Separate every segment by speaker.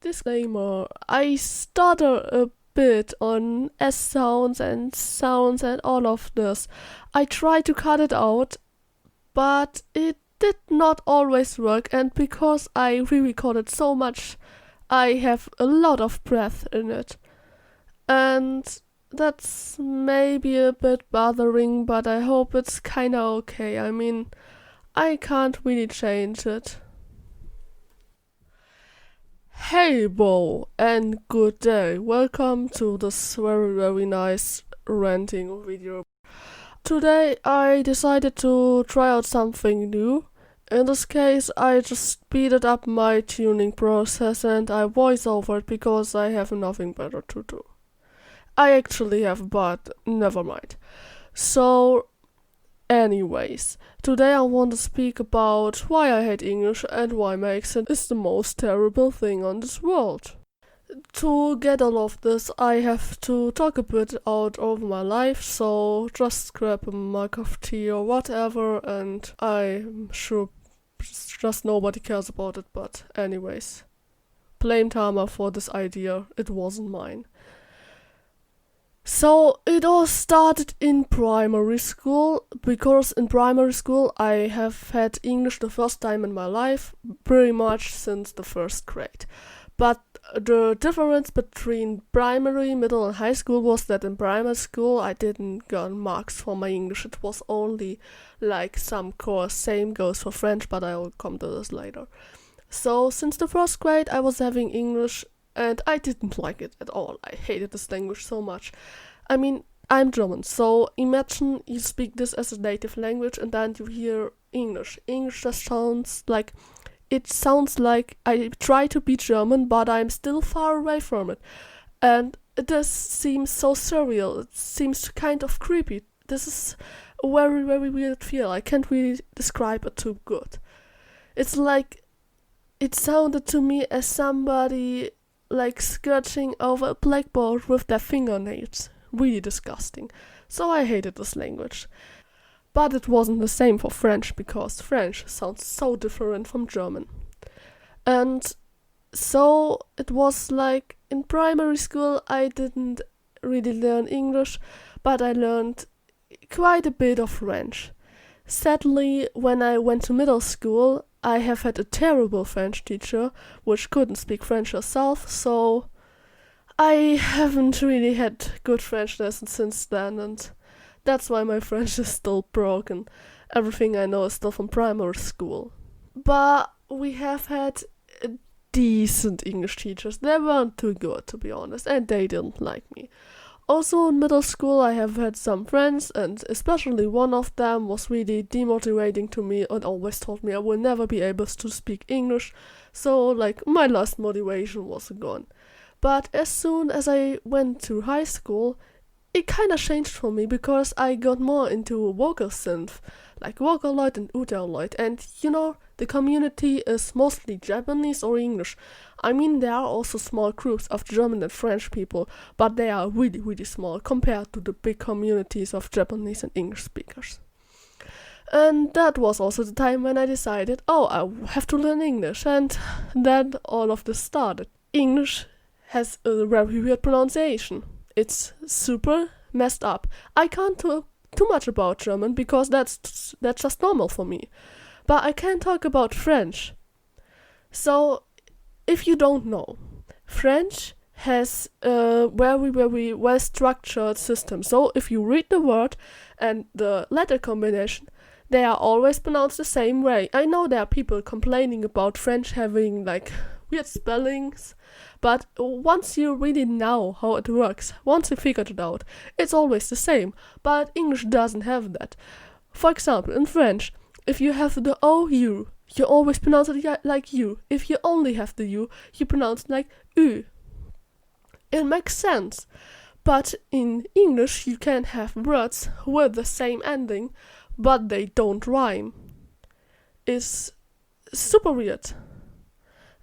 Speaker 1: Disclaimer, I stutter a bit on S sounds and all of this. I try to cut it out, but it did not always work, and because I re-recorded so much, I have a lot of breath in it. And that's maybe a bit bothering, but I hope it's kinda okay. I mean, I can't really change it. Hey Bo, and good day. Welcome to this very nice ranting video. Today I decided to try out something new. In this case, I just speeded up my tuning process and I voice over it because I have nothing better to do. I actually have, but never mind. So, anyways, today I want to speak about why I hate English and why my accent is the most terrible thing on this world. To get all of this, I have to talk a bit out of my life, so just grab a mug of tea or whatever, and I'm sure just nobody cares about it, but anyways. Blame Tama for this idea, it wasn't mine. So it all started in primary school, because in primary school I have had English the first time in my life, pretty much since the first grade. But the difference between primary, middle and high school was that in primary school I didn't get marks for my English, it was only like some course. Same goes for French, but I will come to this later. So since the first grade I was having English, and I didn't like it at all. I hated this language so much. I mean, I'm German, so imagine you speak this as a native language and then you hear English. English just sounds like I try to be German, but I'm still far away from it. And this seems so surreal. It seems kind of creepy. This is a very weird feel. I can't really describe it too good. It's like it sounded to me as somebody like sketching over a blackboard with their fingernails. Really disgusting. So I hated this language. But it wasn't the same for French, because French sounds so different from German. And so it was like in primary school I didn't really learn English, but I learned quite a bit of French. Sadly, when I went to middle school, I have had a terrible French teacher, which couldn't speak French herself, so I haven't really had good French lessons since then, and that's why my French is still broken. Everything I know is still from primary school. But we have had decent English teachers. They weren't too good, to be honest, and they didn't like me. Also in middle school I have had some friends, and especially one of them was really demotivating to me and always told me I will never be able to speak English, so like my last motivation was gone. But as soon as I went to high school, it kinda changed for me because I got more into vocal synth, like Vocaloid and UTAU, and you know, the community is mostly Japanese or English. I mean, there are also small groups of German and French people, but they are really small compared to the big communities of Japanese and English speakers. And that was also the time when I decided, I have to learn English, and then all of this started. English has a very weird pronunciation. It's super messed up. I can't talk too much about German because that's just normal for me. But I can talk about French. So, if you don't know, French has a very well structured system. So, if you read the word and the letter combination, they are always pronounced the same way. I know there are people complaining about French having like weird spellings, but once you really know how it works, once you figured it out, it's always the same. But English doesn't have that. For example, in French, if you have the OU, you always pronounce it like U. If you only have the U, you pronounce it like U. It makes sense. But in English, you can have words with the same ending, but they don't rhyme. It's super weird.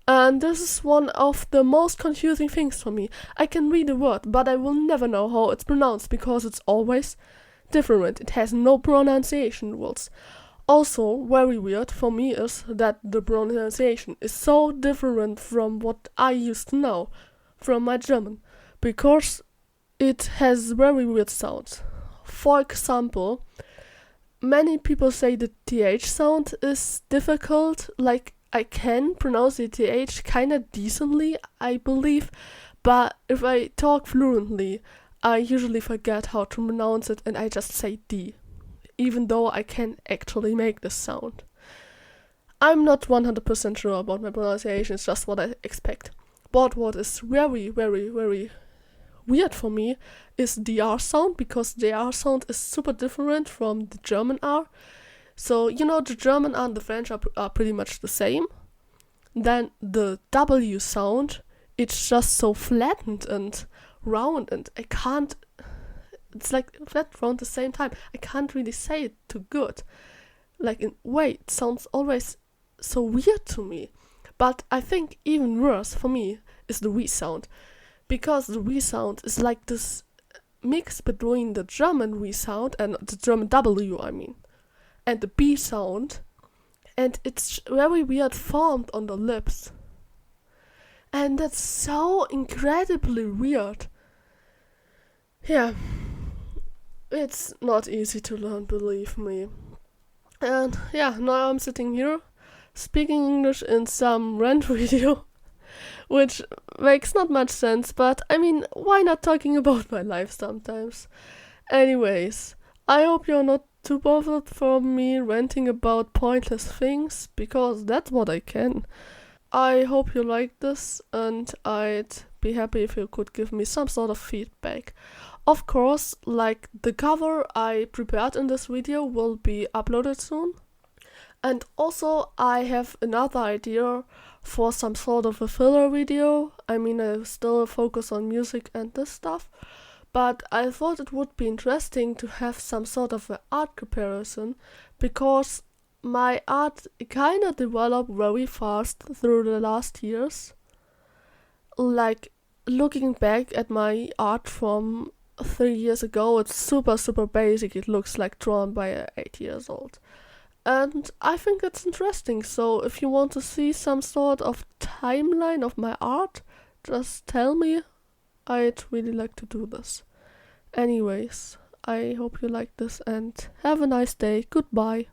Speaker 1: And this is one of the most confusing things for me. I can read a word, but I will never know how it's pronounced because it's always different. It has no pronunciation rules. Also, very weird for me is that the pronunciation is so different from what I used to know from my German, because it has very weird sounds. For example, many people say the th sound is difficult, like I can pronounce the th kinda decently, I believe, but if I talk fluently, I usually forget how to pronounce it and I just say D, even though I can actually make this sound. I'm not 100% sure about my pronunciation, it's just what I expect. But what is very, very, very weird for me is the R sound, because the R sound is super different from the German R. So, the German R and the French are pretty much the same. Then the W sound, it's just so flattened and round, and it's like flat round at the same time. I can't really say it too good. Like, in way, it sounds always so weird to me. But I think even worse for me is the V sound, because the V sound is like this mix between the German V sound and the German W, and the B sound, and it's very weird formed on the lips. And that's so incredibly weird. Yeah, it's not easy to learn, believe me. And yeah, now I'm sitting here speaking English in some rant video, which makes not much sense, but why not talking about my life sometimes? Anyways, I hope you're not too bothered from me ranting about pointless things, because that's what I can. I hope you like this, and I'd be happy if you could give me some sort of feedback. Of course, like the cover I prepared in this video will be uploaded soon. And also, I have another idea for some sort of a filler video. I still focus on music and this stuff, but I thought it would be interesting to have some sort of an art comparison, because my art kinda developed very fast through the last years. Like, looking back at my art from 3 years ago, it's super, super basic. It looks like drawn by an 8 years old. And I think it's interesting, so if you want to see some sort of timeline of my art, just tell me. I'd really like to do this. Anyways, I hope you like this and have a nice day. Goodbye.